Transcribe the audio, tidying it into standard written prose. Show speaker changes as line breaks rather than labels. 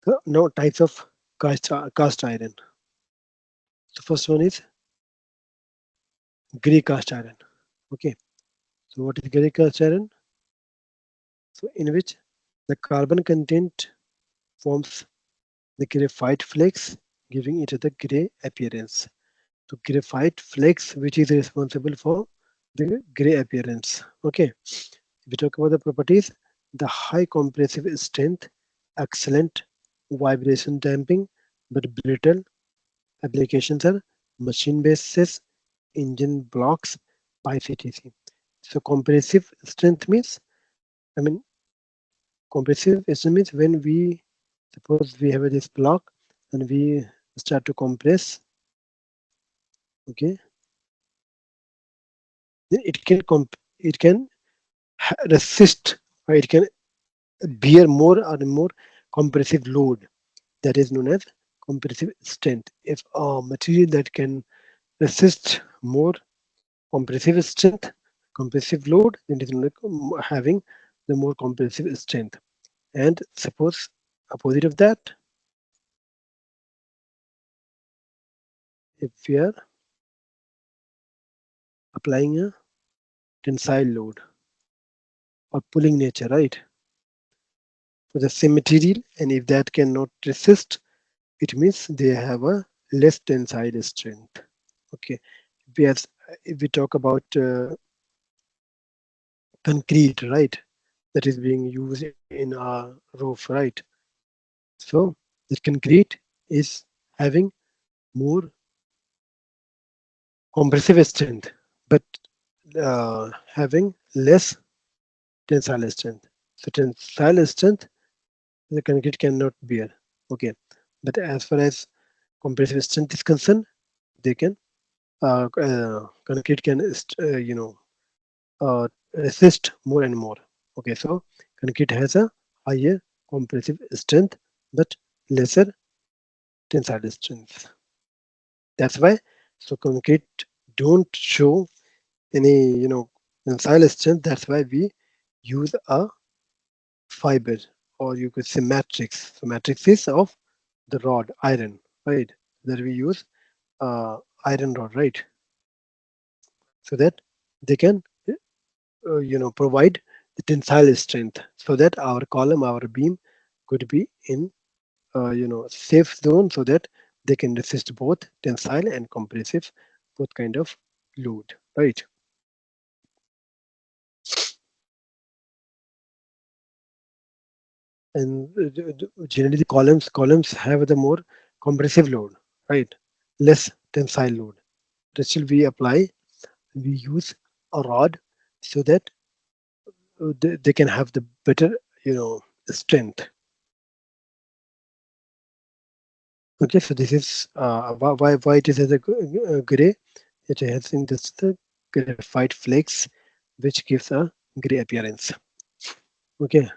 So now types of cast iron. The first one is gray cast iron. Okay, so what is gray cast iron? So in which the carbon content forms the graphite flakes, giving it the gray appearance. So graphite flakes, which is responsible for the gray appearance. Okay, if we talk about the properties, the high compressive strength, excellent vibration damping, but brittle applications are machine bases, engine blocks, pipes, etc. So compressive strength means, I mean, compressive strength means when we suppose we have this block and we start to compress, okay, then it can resist or it can bear more and more compressive load. That is known as compressive strength. If a material that can resist more compressive strength, compressive load, then it is known as having the more compressive strength. And suppose opposite of that, if we are applying a tensile load or pulling nature, right, for the same material, and if that cannot resist, it means they have a less tensile strength. Okay, if we talk about concrete, right, that is being used in our roof, right? So the concrete is having more compressive strength, but having less tensile strength. So tensile strength the concrete cannot bear. Okay, but as far as compressive strength is concerned, they can concrete can resist more and more. Okay, so concrete has a higher compressive strength but lesser tensile strength. That's why so concrete don't show any tensile strength. That's why we use a fiber, or you could say matrix. So matrix is of the rod iron, right? That we use iron rod, right? So that they can provide the tensile strength, so that our column, our beam could be in safe zone, so that they can resist both tensile and compressive, both kind of load, right? And generally the columns have the more compressive load, right? Less tensile load. That should we apply, we use a rod, so that they can have the better strength. Okay, so this is why it is as a gray. It has in this the graphite flakes, which gives a gray appearance. Okay,